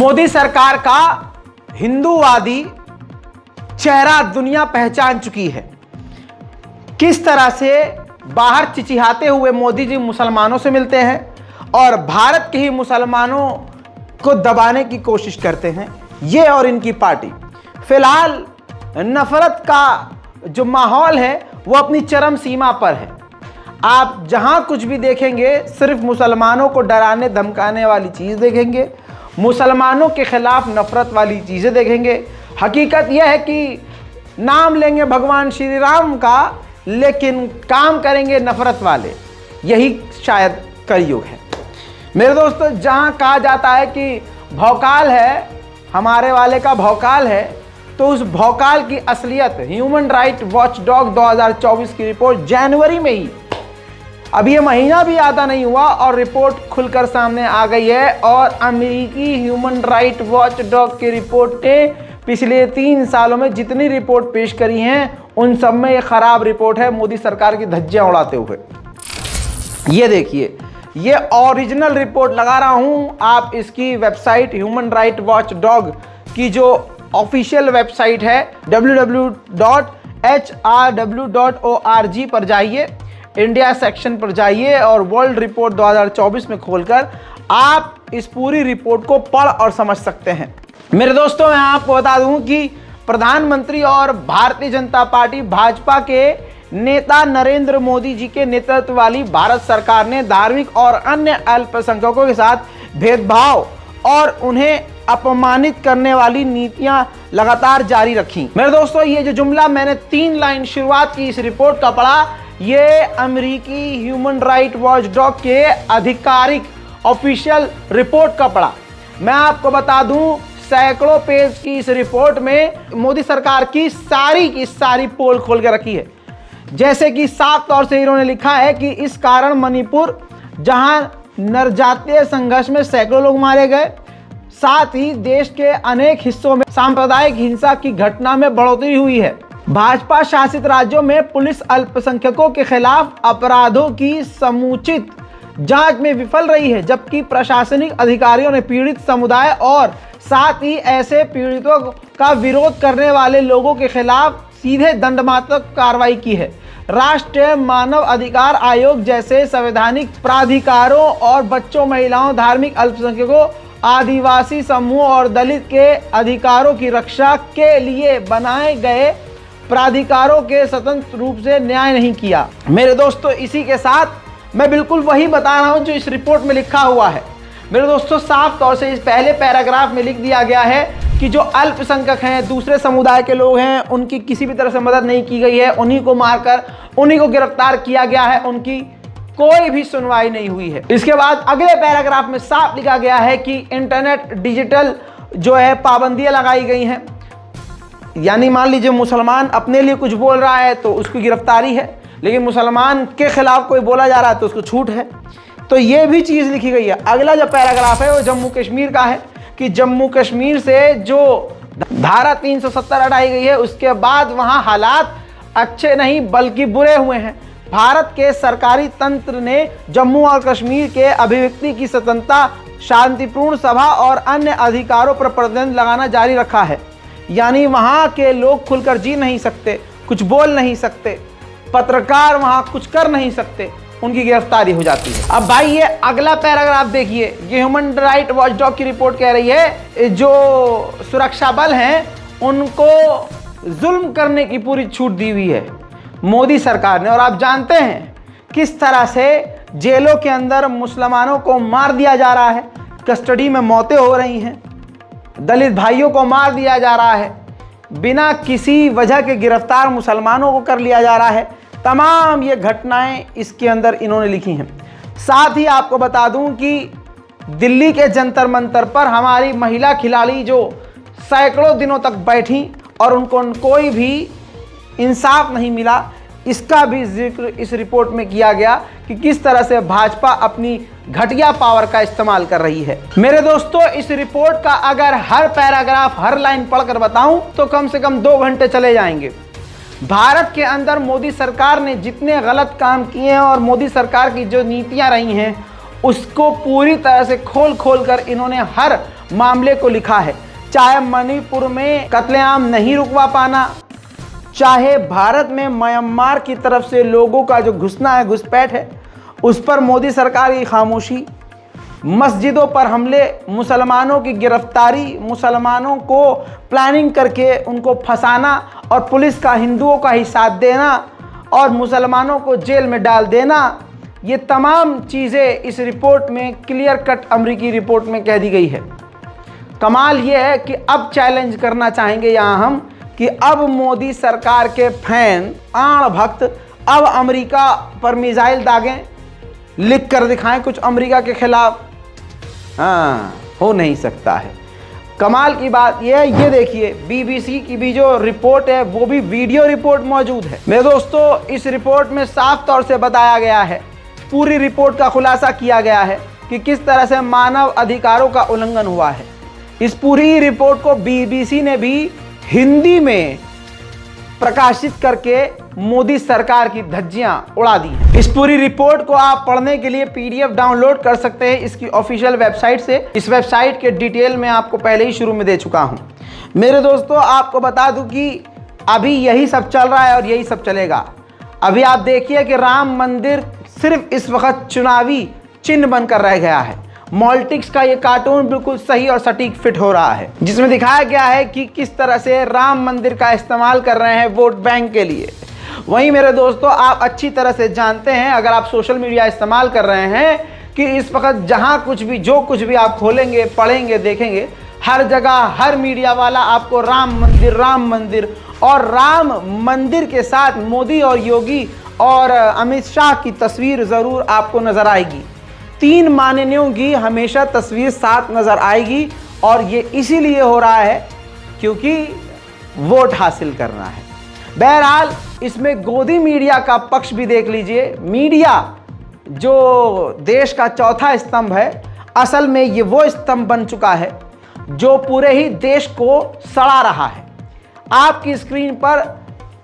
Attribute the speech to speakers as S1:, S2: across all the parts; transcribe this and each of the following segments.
S1: मोदी सरकार का हिंदूवादी चेहरा दुनिया पहचान चुकी है। किस तरह से बाहर चिचिहाते हुए मोदी जी मुसलमानों से मिलते हैं और भारत के ही मुसलमानों को दबाने की कोशिश करते हैं, ये और इनकी पार्टी। फिलहाल नफरत का जो माहौल है वो अपनी चरम सीमा पर है। आप जहां कुछ भी देखेंगे सिर्फ मुसलमानों को डराने धमकाने वाली चीज़ देखेंगे, मुसलमानों के खिलाफ नफरत वाली चीज़ें देखेंगे। हकीकत यह है कि नाम लेंगे भगवान श्री राम का, लेकिन काम करेंगे नफरत वाले। यही शायद कलयुग है मेरे दोस्तों। जहां कहा जाता है कि भौकाल है, हमारे वाले का भौकाल है, तो उस भौकाल की असलियत ह्यूमन राइट वॉच डॉग 2024 की रिपोर्ट जनवरी में ही, अभी ये महीना भी आधा नहीं हुआ और रिपोर्ट खुलकर सामने आ गई है। और अमेरिकी ह्यूमन राइट वॉच डॉग की रिपोर्ट ने पिछले 3 सालों में जितनी रिपोर्ट पेश करी हैं उन सब में ये खराब रिपोर्ट है, मोदी सरकार की धज्जियां उड़ाते हुए। ये देखिए, ये ओरिजिनल रिपोर्ट लगा रहा हूं, आप इसकी website human right watch dog की जो ऑफिशियल वेबसाइट है www.hrw.org पर जाइए, इंडिया सेक्शन पर जाइए और वर्ल्ड रिपोर्ट 2024 में खोलकर आप इस पूरी रिपोर्ट को पढ़ और समझ सकते हैं। मेरे दोस्तों, मैं आपको बता दूं कि प्रधानमंत्री और भारतीय जनता पार्टी भाजपा के नेता नरेंद्र मोदी जी के नेतृत्व वाली भारत सरकार ने धार्मिक और अन्य अल्पसंख्यकों के साथ भेदभाव और उन्हें अपमानित करने वाली नीतियां लगातार जारी रखी। मेरे दोस्तों, ये जो जुमला मैंने 3 लाइन शुरुआत की इस रिपोर्ट का पढ़ा, ये अमेरिकी ह्यूमन राइट वॉच डॉग के आधिकारिक ऑफिशियल रिपोर्ट का पढ़ा। मैं आपको बता दूं, सैकड़ों पेज की इस रिपोर्ट में मोदी सरकार की सारी पोल खोल के रखी है। जैसे कि साफ तौर से इन्होंने लिखा है कि इस कारण मणिपुर, जहां नरजातीय संघर्ष में सैकड़ों लोग मारे गए, साथ ही देश के अनेक हिस्सों में सांप्रदायिक हिंसा की घटना में बढ़ोतरी हुई है। भाजपा शासित राज्यों में पुलिस अल्पसंख्यकों के खिलाफ अपराधों की समुचित जांच में विफल रही है, जबकि प्रशासनिक अधिकारियों ने पीड़ित समुदाय और साथ ही ऐसे पीड़ितों का विरोध करने वाले लोगों के खिलाफ सीधे दंडात्मक कार्रवाई की है। राष्ट्रीय मानव अधिकार आयोग जैसे संवैधानिक प्राधिकारों और बच्चों, महिलाओं, धार्मिक अल्पसंख्यकों, आदिवासी समूह और दलित के अधिकारों की रक्षा के लिए बनाए गए प्राधिकारों के स्वतंत्र रूप से न्याय नहीं किया। मेरे दोस्तों, इसी के साथ मैं बिल्कुल वही बता रहा हूं जो इस रिपोर्ट में लिखा हुआ है। मेरे दोस्तों, साफ तौर से इस पहले पैराग्राफ में लिख दिया गया है कि जो अल्पसंख्यक हैं, दूसरे समुदाय के लोग हैं, उनकी किसी भी तरह से मदद नहीं की गई है, उन्हीं को मारकर उन्हीं को गिरफ्तार किया गया है, उनकी कोई भी सुनवाई नहीं हुई है। इसके बाद अगले पैराग्राफ में साफ लिखा गया है कि इंटरनेट डिजिटल जो है पाबंदियां लगाई गई हैं, यानी मान लीजिए मुसलमान अपने लिए कुछ बोल रहा है तो उसकी गिरफ्तारी है, लेकिन मुसलमान के खिलाफ कोई बोला जा रहा है तो उसको छूट है। तो ये भी चीज़ लिखी गई है। अगला जो पैराग्राफ है वो जम्मू कश्मीर का है कि जम्मू कश्मीर से जो धारा 370 हटाई गई है उसके बाद वहाँ हालात अच्छे नहीं बल्कि बुरे हुए हैं। भारत के सरकारी तंत्र ने जम्मू और कश्मीर के अभिव्यक्ति की स्वतंत्रता, शांतिपूर्ण सभा और अन्य अधिकारों पर प्रतिबंध लगाना जारी रखा है। यानी वहाँ के लोग खुलकर जी नहीं सकते, कुछ बोल नहीं सकते, पत्रकार वहाँ कुछ कर नहीं सकते, उनकी गिरफ्तारी हो जाती है। अब भाई ये अगला पैराग्राफ देखिए, ये ह्यूमन राइट वॉच डॉग की रिपोर्ट कह रही है जो सुरक्षा बल हैं उनको जुल्म करने की पूरी छूट दी हुई है मोदी सरकार ने। और आप जानते हैं किस तरह से जेलों के अंदर मुसलमानों को मार दिया जा रहा है, कस्टडी में मौतें हो रही हैं, दलित भाइयों को मार दिया जा रहा है, बिना किसी वजह के गिरफ्तार मुसलमानों को कर लिया जा रहा है। तमाम ये घटनाएं इसके अंदर इन्होंने लिखी हैं। साथ ही आपको बता दूं कि दिल्ली के जंतर मंतर पर हमारी महिला खिलाड़ी जो सैकड़ों दिनों तक बैठी और उनको कोई भी इंसाफ नहीं मिला, इसका भी जिक्र इस रिपोर्ट में किया गया कि किस तरह से भाजपा अपनी घटिया पावर का इस्तेमाल कर रही है। मेरे दोस्तों, इस रिपोर्ट का अगर हर पैराग्राफ, हर लाइन पढ़कर बताऊं तो कम से कम 2 घंटे चले जाएंगे। भारत के अंदर मोदी सरकार ने जितने गलत काम किए हैं और मोदी सरकार की जो नीतियां रही हैं उसको पूरी तरह से खोल कर इन्होंने हर मामले को लिखा है। चाहे मणिपुर में कत्लेआम नहीं रुकवा पाना, चाहे भारत में म्यांमार की तरफ से लोगों का जो घुसना है, घुसपैठ है, उस पर मोदी सरकार की खामोशी, मस्जिदों पर हमले, मुसलमानों की गिरफ्तारी, मुसलमानों को प्लानिंग करके उनको फंसाना और पुलिस का हिंदुओं का ही साथ देना और मुसलमानों को जेल में डाल देना, ये तमाम चीज़ें इस रिपोर्ट में क्लियर कट अमेरिकी रिपोर्ट में कह दी गई है। कमाल ये है कि अब चैलेंज करना चाहेंगे यहाँ हम कि अब मोदी सरकार के फैन, आण भक्त अब अमेरिका पर मिसाइल दागें, लिख कर दिखाएं कुछ अमेरिका के खिलाफ। हाँ, हो नहीं सकता है। कमाल की बात यह है, ये देखिए बीबीसी की भी जो रिपोर्ट है वो भी वीडियो रिपोर्ट मौजूद है। मेरे दोस्तों, इस रिपोर्ट में साफ तौर से बताया गया है, पूरी रिपोर्ट का खुलासा किया गया है कि किस तरह से मानव अधिकारों का उल्लंघन हुआ है। इस पूरी रिपोर्ट को बीबीसी ने भी हिंदी में प्रकाशित करके मोदी सरकार की धज्जियां उड़ा दी हैं। इस पूरी रिपोर्ट को आप पढ़ने के लिए पीडीएफ डाउनलोड कर सकते हैं इसकी ऑफिशियल वेबसाइट से। इस वेबसाइट के डिटेल में आपको पहले ही शुरू में दे चुका हूं। मेरे दोस्तों, आपको बता दूं कि अभी यही सब चल रहा है और यही सब चलेगा। अभी आप देखिए कि राम मंदिर सिर्फ इस वक्त चुनावी चिन्ह बनकर रह गया है। मॉल्टिक्स का ये कार्टून बिल्कुल सही और सटीक फिट हो रहा है, जिसमें दिखाया गया है कि किस तरह से राम मंदिर का इस्तेमाल कर रहे हैं वोट बैंक के लिए। वहीं मेरे दोस्तों, आप अच्छी तरह से जानते हैं, अगर आप सोशल मीडिया इस्तेमाल कर रहे हैं, कि इस वक्त जहां कुछ भी, जो कुछ भी आप खोलेंगे, पढ़ेंगे, देखेंगे, हर जगह हर मीडिया वाला आपको राम मंदिर और राम मंदिर के साथ मोदी और योगी और अमित शाह की तस्वीर ज़रूर आपको नज़र आएगी। तीन माननीयों की हमेशा तस्वीर साथ नज़र आएगी और ये इसीलिए हो रहा है क्योंकि वोट हासिल करना है। बहरहाल, इसमें गोदी मीडिया का पक्ष भी देख लीजिए। मीडिया जो देश का चौथा स्तंभ है, असल में ये वो स्तंभ बन चुका है जो पूरे ही देश को सड़ा रहा है। आपकी स्क्रीन पर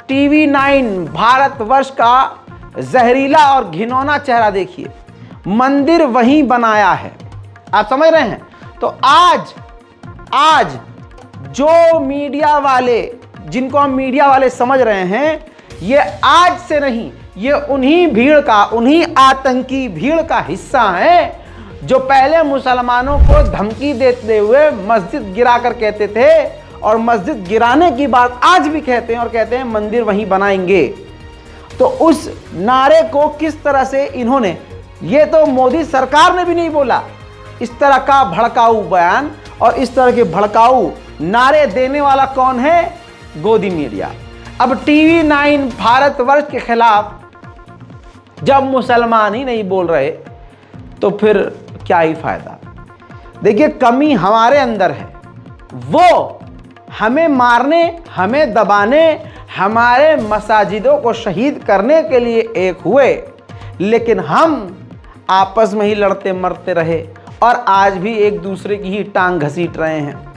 S1: टीवी 9 भारतवर्ष का जहरीला और घिनौना चेहरा देखिए। मंदिर वहीं बनाया है, आप समझ रहे हैं। तो आज जो मीडिया वाले, जिनको हम मीडिया वाले समझ रहे हैं, ये आज से नहीं, ये उन्हीं भीड़ का, उन्हीं आतंकी भीड़ का हिस्सा है जो पहले मुसलमानों को धमकी देते हुए मस्जिद गिरा कर कहते थे और मस्जिद गिराने की बात आज भी कहते हैं और कहते हैं मंदिर वहीं बनाएंगे। तो उस नारे को किस तरह से इन्होंने, ये तो मोदी सरकार ने भी नहीं बोला, इस तरह का भड़काऊ बयान और इस तरह के भड़काऊ नारे देने वाला कौन है? गोदी मीडिया। अब टीवी 9 भारतवर्ष के खिलाफ जब मुसलमान ही नहीं बोल रहे तो फिर क्या ही फायदा। देखिए, कमी हमारे अंदर है, वो हमें मारने, हमें दबाने, हमारे मसाजिदों को शहीद करने के लिए एक हुए, लेकिन हम आपस में ही लड़ते मरते रहे और आज भी एक दूसरे की ही टांग घसीट रहे हैं।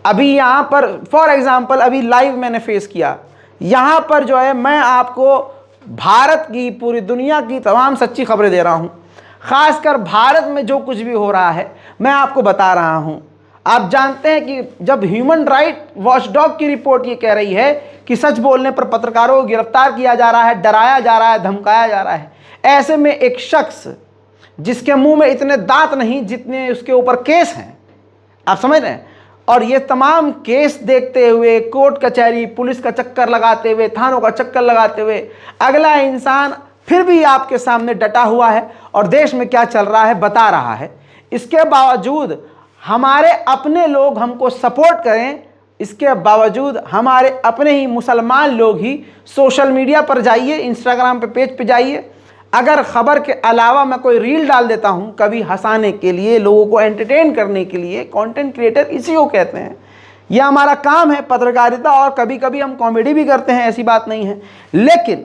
S1: अभी यहाँ पर फॉर एग्जांपल, अभी लाइव मैंने फेस किया, यहाँ पर जो है मैं आपको भारत की, पूरी दुनिया की तमाम सच्ची खबरें दे रहा हूँ। खासकर भारत में जो कुछ भी हो रहा है मैं आपको बता रहा हूँ। आप जानते हैं कि जब ह्यूमन राइट वॉचडॉग की रिपोर्ट ये कह रही है कि सच बोलने पर पत्रकारों को गिरफ्तार किया जा रहा है, डराया जा रहा है, धमकाया जा रहा है, ऐसे में एक शख्स जिसके मुंह में इतने दांत नहीं जितने उसके ऊपर केस हैं, आप समझ रहे हैं, और ये तमाम केस देखते हुए, कोर्ट कचहरी, पुलिस का चक्कर लगाते हुए, थानों का चक्कर लगाते हुए, अगला इंसान फिर भी आपके सामने डटा हुआ है और देश में क्या चल रहा है बता रहा है। इसके बावजूद हमारे अपने लोग हमको सपोर्ट करें, इसके बावजूद हमारे अपने ही मुसलमान लोग ही सोशल मीडिया पर जाइए, इंस्टाग्राम पे पेज पे जाइए, अगर ख़बर के अलावा मैं कोई रील डाल देता हूँ कभी हंसाने के लिए, लोगों को एंटरटेन करने के लिए, कंटेंट क्रिएटर इसी को कहते हैं, यह हमारा काम है पत्रकारिता, और कभी कभी हम कॉमेडी भी करते हैं, ऐसी बात नहीं है। लेकिन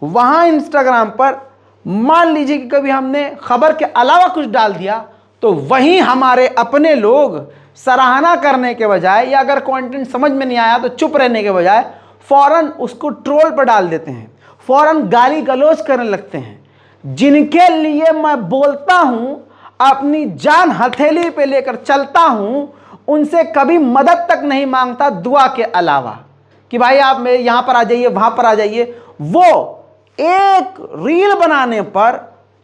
S1: वहाँ इंस्टाग्राम पर मान लीजिए कि कभी हमने खबर के अलावा कुछ डाल दिया तो वहीं हमारे अपने लोग सराहना करने के बजाय, या अगर कंटेंट समझ में नहीं आया तो चुप रहने के बजाय फ़ौरन उसको ट्रोल पर डाल देते हैं, फ़ौरन गाली गलौज करने लगते हैं। जिनके लिए मैं बोलता हूँ, अपनी जान हथेली पे लेकर चलता हूँ, उनसे कभी मदद तक नहीं मांगता दुआ के अलावा कि भाई आप मेरे यहाँ पर आ जाइए, वहाँ पर आ जाइए। वो एक रील बनाने पर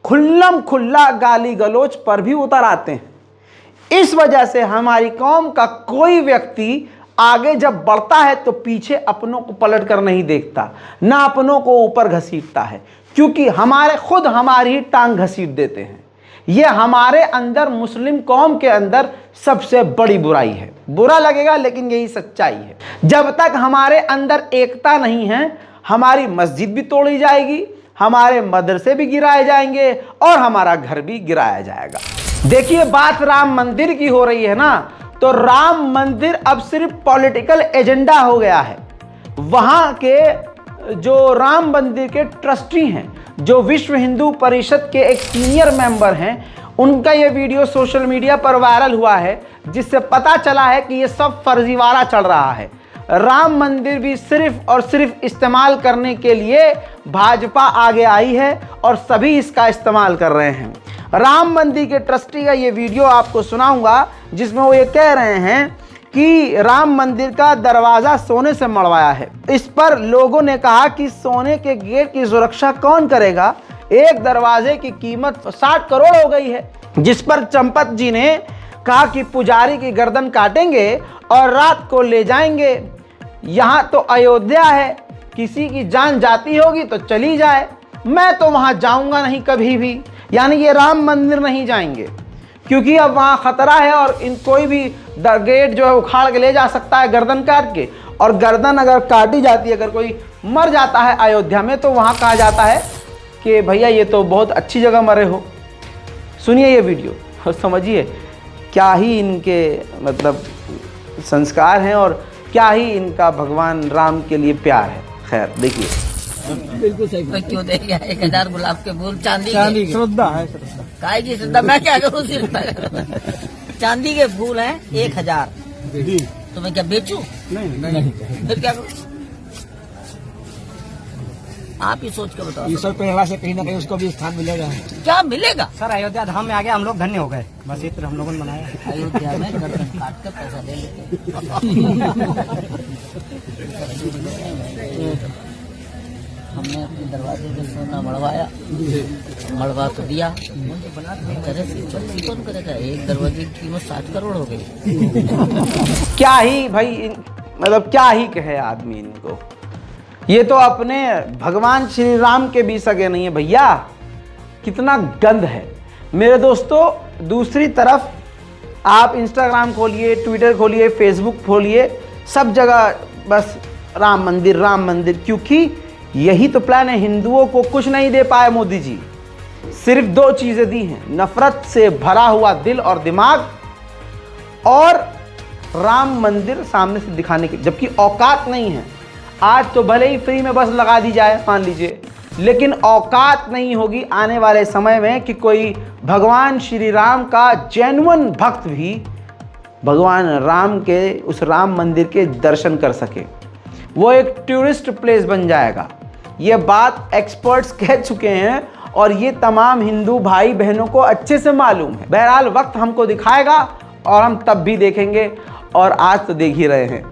S1: खुल्लम खुल्ला गाली गलोच पर भी उतर आते हैं। इस वजह से हमारी कौम का कोई व्यक्ति आगे जब बढ़ता है तो पीछे अपनों को पलट कर नहीं देखता, ना अपनों को ऊपर घसीटता है, क्योंकि हमारे खुद हमारी ही टांग घसीट देते हैं। यह हमारे अंदर, मुस्लिम कौम के अंदर सबसे बड़ी बुराई है। बुरा लगेगा लेकिन यही सच्चाई है। जब तक हमारे अंदर एकता नहीं है, हमारी मस्जिद भी तोड़ी जाएगी, हमारे मदरसे भी गिराए जाएंगे और हमारा घर भी गिराया जाएगा। देखिए, बात राम मंदिर की हो रही है ना, तो राम मंदिर अब सिर्फ पॉलिटिकल एजेंडा हो गया है। वहां के जो राम मंदिर के ट्रस्टी हैं, जो विश्व हिंदू परिषद के एक सीनियर मेंबर हैं, उनका ये वीडियो सोशल मीडिया पर वायरल हुआ है, जिससे पता चला है कि ये सब फर्जीवाड़ा चल रहा है। राम मंदिर भी सिर्फ और सिर्फ इस्तेमाल करने के लिए भाजपा आगे आई है और सभी इसका इस्तेमाल कर रहे हैं। राम मंदिर के ट्रस्टी का ये वीडियो आपको सुनाऊंगा, जिसमें वो ये कह रहे हैं कि राम मंदिर का दरवाज़ा सोने से मढ़वाया है। इस पर लोगों ने कहा कि सोने के गेट की सुरक्षा कौन करेगा, एक दरवाजे की कीमत 60 करोड़ हो गई है। जिस पर चंपत जी ने कहा कि पुजारी की गर्दन काटेंगे और रात को ले जाएंगे। यहाँ तो अयोध्या है, किसी की जान जाती होगी तो चली जाए, मैं तो वहाँ जाऊँगा नहीं कभी भी। यानी ये राम मंदिर नहीं जाएंगे, क्योंकि अब वहाँ ख़तरा है और इन कोई भी गेट जो है उखाड़ के ले जा सकता है गर्दन काट के। और गर्दन अगर काटी जाती है, अगर कोई मर जाता है अयोध्या में, तो वहाँ कहा जाता है कि भैया ये तो बहुत अच्छी जगह मरे हो। सुनिए ये वीडियो और समझिए क्या ही इनके मतलब संस्कार हैं और क्या ही इनका भगवान राम के लिए प्यार है। खैर देखिए,
S2: बिल्कुल सही। क्यों दे गया 1000 गुलाब के फूल चांदी के?
S3: श्रद्धा है, श्रद्धा।
S2: काय की श्रद्धा? मैं क्या करूँ श्रद्धा? चांदी के फूल हैं 1000, तो मैं क्या बेचूं?
S3: नहीं।
S2: फिर क्या करूँ? आप ही सोच कर बताओ।
S3: ईश्वर प्रेरणा से कहीं ना कहीं उसको भी स्थान मिलेगा।
S2: क्या मिलेगा?
S3: सर, अयोध्या धाम में आ गया, हम लोग धन्य हो गए। बस इतना हम लोगों ने बनाया।
S2: अयोध्या में गर्दन काट कर पैसा ले लेते। हमने अपने दरवाजे में सोना मढ़वाया, मढ़वा तो दिया, करे से कौन करेगा? एक दरवाजे की कीमत 60 करोड़ हो गई।
S1: क्या ही भाई मतलब क्या ही कहे आदमी इनको। ये तो अपने भगवान श्री राम के भी सगे नहीं है भैया। कितना गंद है मेरे दोस्तों। दूसरी तरफ आप इंस्टाग्राम खोलिए, ट्विटर खोलिए, फेसबुक खोलिए, सब जगह बस राम मंदिर, क्योंकि यही तो प्लान है। हिंदुओं को कुछ नहीं दे पाए मोदी जी, सिर्फ 2 चीज़ें दी हैं, नफरत से भरा हुआ दिल और दिमाग, और राम मंदिर सामने से दिखाने की, जबकि औकात नहीं है। आज तो भले ही फ्री में बस लगा दी जाए मान लीजिए, लेकिन औकात नहीं होगी आने वाले समय में कि कोई भगवान श्री राम का जेन्युइन भक्त भी भगवान राम के उस राम मंदिर के दर्शन कर सके। वो एक टूरिस्ट प्लेस बन जाएगा। ये बात एक्सपर्ट्स कह चुके हैं और ये तमाम हिंदू भाई बहनों को अच्छे से मालूम है। बहरहाल वक्त हमको दिखाएगा और हम तब भी देखेंगे, और आज तो देख ही रहे हैं।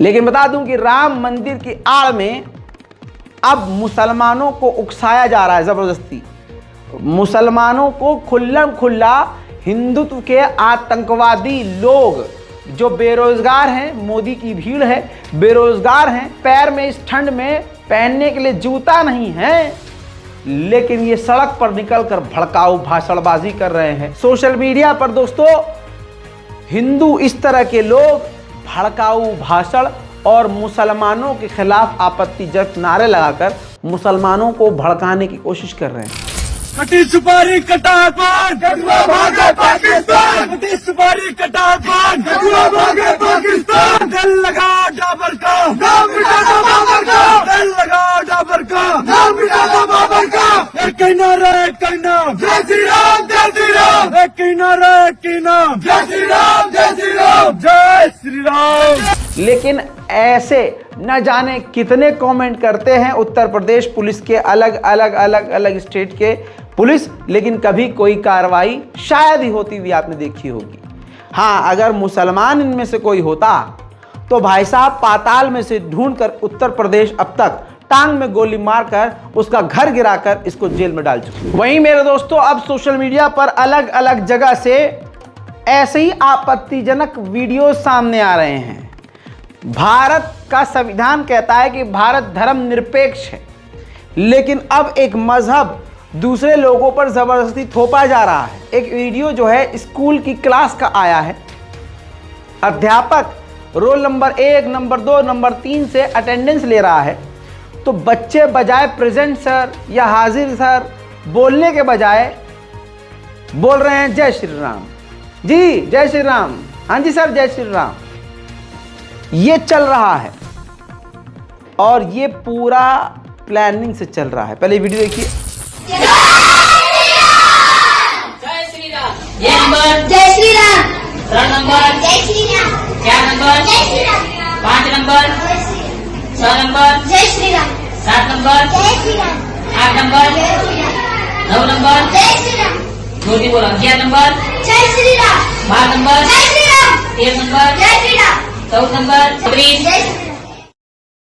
S1: लेकिन बता दूं कि राम मंदिर की आड़ में अब मुसलमानों को उकसाया जा रहा है ज़बरदस्ती। मुसलमानों को खुल्लम खुल्ला हिंदुत्व के आतंकवादी लोग जो बेरोजगार हैं, मोदी की भीड़ है, बेरोजगार हैं, पैर में इस ठंड में पहनने के लिए जूता नहीं है, लेकिन ये सड़क पर निकलकर भड़काऊ भाषणबाजी कर रहे हैं। सोशल मीडिया पर दोस्तों हिंदू इस तरह के लोग भड़काऊ भाषण और मुसलमानों के खिलाफ आपत्तिजनक नारे लगाकर मुसलमानों को भड़काने की कोशिश कर रहे हैं।
S4: कटी सुपारी कटा पान, कटुआ भागे पाकिस्तान। कटी सुपारी कटा पान, कटुआ भागे पाकिस्तान। दिल लगा डाबर का, नाम मिटा दो बाबर का। दिल लगा डाबर का, नाम मिटा दो बाबर का। एक नारा, एक नाम, जय श्री राम, जय श्री राम। एक नारा, एक नाम, जय श्री राम, जय श्री राम, जय श्री राम।
S1: लेकिन ऐसे न जाने कितने कमेंट करते हैं उत्तर प्रदेश पुलिस के, अलग स्टेट के पुलिस, लेकिन कभी कोई कार्रवाई शायद ही होती हुई आपने देखी होगी। हाँ, अगर मुसलमान इनमें से कोई होता तो भाई साहब पाताल में से ढूंढकर उत्तर प्रदेश अब तक टांग में गोली मारकर उसका घर गिराकर इसको जेल में डाल चुके। वहीं मेरे दोस्तों, अब सोशल मीडिया पर अलग अलग जगह से ऐसे ही आपत्तिजनक वीडियो सामने आ रहे हैं। भारत का संविधान कहता है कि भारत धर्मनिरपेक्ष है, लेकिन अब एक मजहब दूसरे लोगों पर जबरदस्ती थोपा जा रहा है। एक वीडियो जो है स्कूल की क्लास का आया है। अध्यापक रोल नंबर 1, नंबर 2, नंबर 3 से अटेंडेंस ले रहा है, तो बच्चे बजाय प्रेजेंट सर या हाजिर सर बोलने के बजाय बोल रहे हैं जय श्री राम। जी जय श्री राम, हाँ जी सर जय श्री राम। ये चल रहा है और ये पूरा प्लानिंग से चल रहा है। पहले वीडियो देखिए।
S5: ये नंबर जय श्री राम, 3 नंबर जय श्री राम, 4 नंबर जय श्री राम, 5 नंबर जय श्री राम, 6 नंबर जय श्री राम, 7 नंबर जय श्री राम, 8 नंबर जय श्री राम, 9 नंबर जय श्री राम, मोदी बोला 11 नंबर जय श्री राम, 12 नंबर जय श्री राम, 13 नंबर जय श्री राम, 14 नंबर सबरीन जय श्री राम,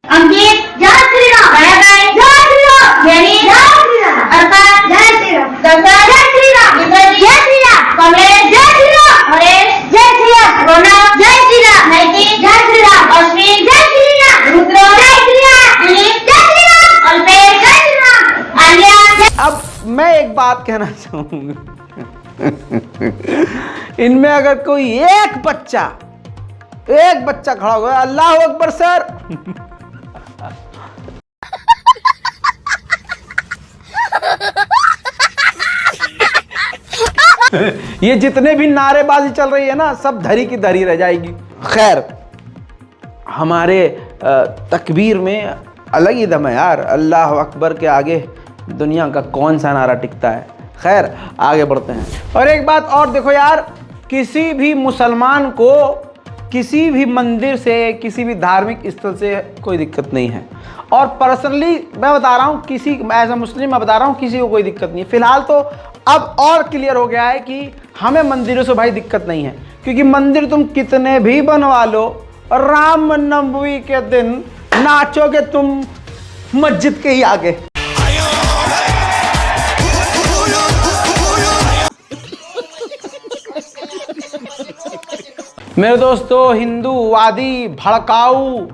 S5: अंकित जय श्री राम, जय श्री राम, जेनी जय श्री राम, अर्पण जय श्री राम, गंगा जय श्री राम, जय श्री राम, कमलेश जय श्री राम, हरेश जय श्री राम, रोनक जय श्री राम, नैतिक जय श्री राम, अश्विन जय श्री राम, रुद्र जय श्री राम, दिलीप जय श्री राम, अल्पेश जय श्री राम, आलिया।
S1: अब मैं एक बात कहना चाहूंगा, इनमें अगर कोई एक बच्चा खड़ा हो गया, अल्लाह अकबर सर, ये जितने भी नारेबाजी चल रही है ना, सब धरी की धरी रह जाएगी। खैर, हमारे तकबीर में अलग ही दम है यार। अल्लाह अकबर के आगे दुनिया का कौन सा नारा टिकता है। खैर, आगे बढ़ते हैं। और एक बात और देखो यार, किसी भी मुसलमान को किसी भी मंदिर से, किसी भी धार्मिक स्थल से कोई दिक्कत नहीं है। और पर्सनली मैं बता रहा हूँ, किसी एज अ मुस्लिम मैं बता रहा हूँ, किसी को कोई दिक्कत नहीं है। फिलहाल तो अब और क्लियर हो गया है कि हमें मंदिरों से भाई दिक्कत नहीं है, क्योंकि मंदिर तुम कितने भी बनवा लो, रामनवमी के दिन नाचोगे तुम मस्जिद के ही आगे। मेरे दोस्तों, हिंदूवादी भड़काऊ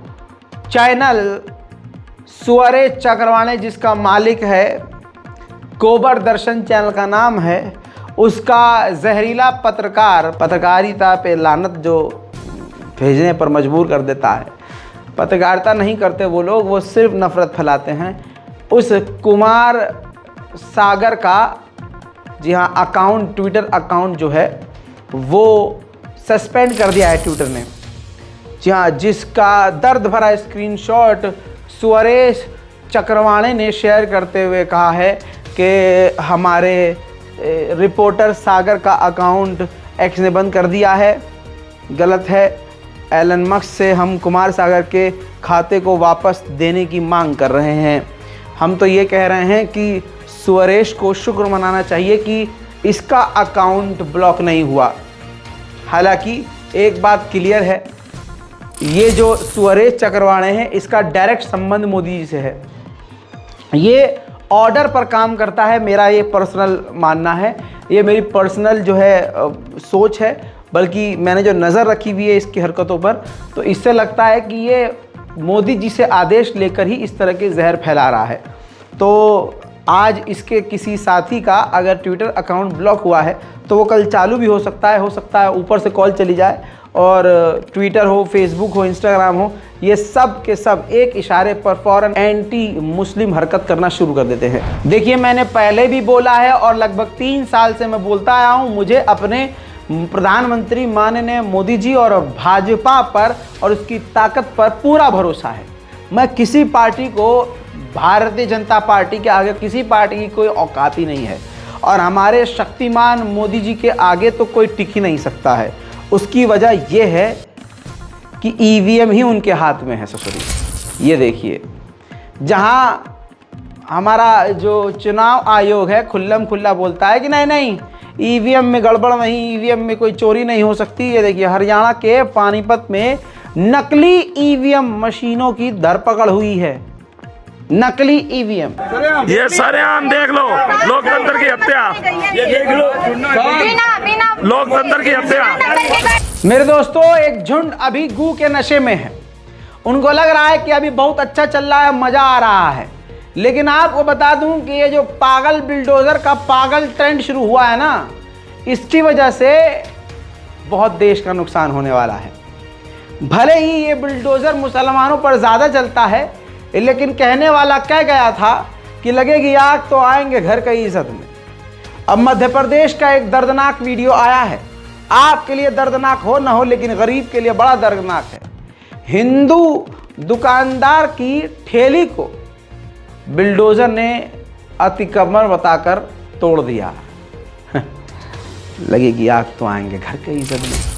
S1: चैनल सुअरे चक्रवाणे, जिसका मालिक है, गोबर दर्शन चैनल का नाम है, उसका जहरीला पत्रकारिता पे लानत जो भेजने पर मजबूर कर देता है। पत्रकारिता नहीं करते वो लोग, वो सिर्फ नफरत फैलाते हैं। उस कुमार सागर का, जी हाँ, अकाउंट, ट्विटर अकाउंट जो है वो सस्पेंड कर दिया है ट्विटर ने। जी हाँ, जिसका दर्द भरा स्क्रीनशॉट सुअरेश चक्रवाणे ने शेयर करते हुए कहा है कि हमारे रिपोर्टर सागर का अकाउंट एक्स ने बंद कर दिया है, गलत है। एलन मस्क से हम कुमार सागर के खाते को वापस देने की मांग कर रहे हैं। हम तो ये कह रहे हैं कि सुअरेश को शुक्र मनाना चाहिए कि इसका अकाउंट ब्लॉक नहीं हुआ। हालांकि एक बात क्लियर है, ये जो सुअरेश चक्रवाणे हैं, इसका डायरेक्ट संबंध मोदी जी से है। ये ऑर्डर पर काम करता है, मेरा ये पर्सनल मानना है, ये मेरी पर्सनल जो है सोच है, बल्कि मैंने जो नज़र रखी हुई है इसकी हरकतों पर, तो इससे लगता है कि ये मोदी जी से आदेश लेकर ही इस तरह के जहर फैला रहा है। तो आज इसके किसी साथी का अगर ट्विटर अकाउंट ब्लॉक हुआ है तो वो कल चालू भी हो सकता है ऊपर से कॉल चली जाए और ट्विटर हो, फेसबुक हो, इंस्टाग्राम हो, ये सब के सब एक इशारे पर फ़ौरन एंटी मुस्लिम हरकत करना शुरू कर देते हैं। देखिए, मैंने पहले भी बोला है और लगभग 3 साल से मैं बोलता आया हूँ, मुझे अपने प्रधानमंत्री माननीय मोदी जी और भाजपा पर और उसकी ताकत पर पूरा भरोसा है। मैं किसी पार्टी को, भारतीय जनता पार्टी के आगे किसी पार्टी की कोई औकात ही नहीं है, और हमारे शक्तिमान मोदी जी के आगे तो कोई टिक ही नहीं सकता है। उसकी वजह यह है कि ईवीएम ही उनके हाथ में है ससुरी। ये देखिए, जहां हमारा जो चुनाव आयोग है खुल्लम खुल्ला बोलता है कि नहीं नहीं, ईवीएम में गड़बड़ नहीं, ईवीएम में कोई चोरी नहीं हो सकती। ये देखिए हरियाणा के पानीपत में नकली ईवीएम मशीनों की धरपकड़ हुई है। नकली ईवीएम,
S6: ये सरेआम देख लो, लोकतंत्र की हत्या, ये देख लो लोकतंत्र की हत्या।
S1: मेरे दोस्तों, एक झुंड अभी गू के नशे में है। उनको लग रहा है कि अभी बहुत अच्छा चल रहा है, मजा आ रहा है, लेकिन आपको बता दूं कि ये जो पागल बिल्डोजर का पागल ट्रेंड शुरू हुआ है ना, इसकी वजह से बहुत देश का नुकसान होने वाला है। भले ही ये बिल्डोजर मुसलमानों पर ज़्यादा चलता है, लेकिन कहने वाला कह गया था कि लगेगी आग तो आएंगे घर की इज्जत में। अब मध्य प्रदेश का एक दर्दनाक वीडियो आया है। आपके लिए दर्दनाक हो ना हो, लेकिन गरीब के लिए बड़ा दर्दनाक है। हिंदू दुकानदार की ठेली को बिल्डोजर ने अतिक्रमण बताकर तोड़ दिया। लगेगी आग तो आएंगे घर की इज्जत में।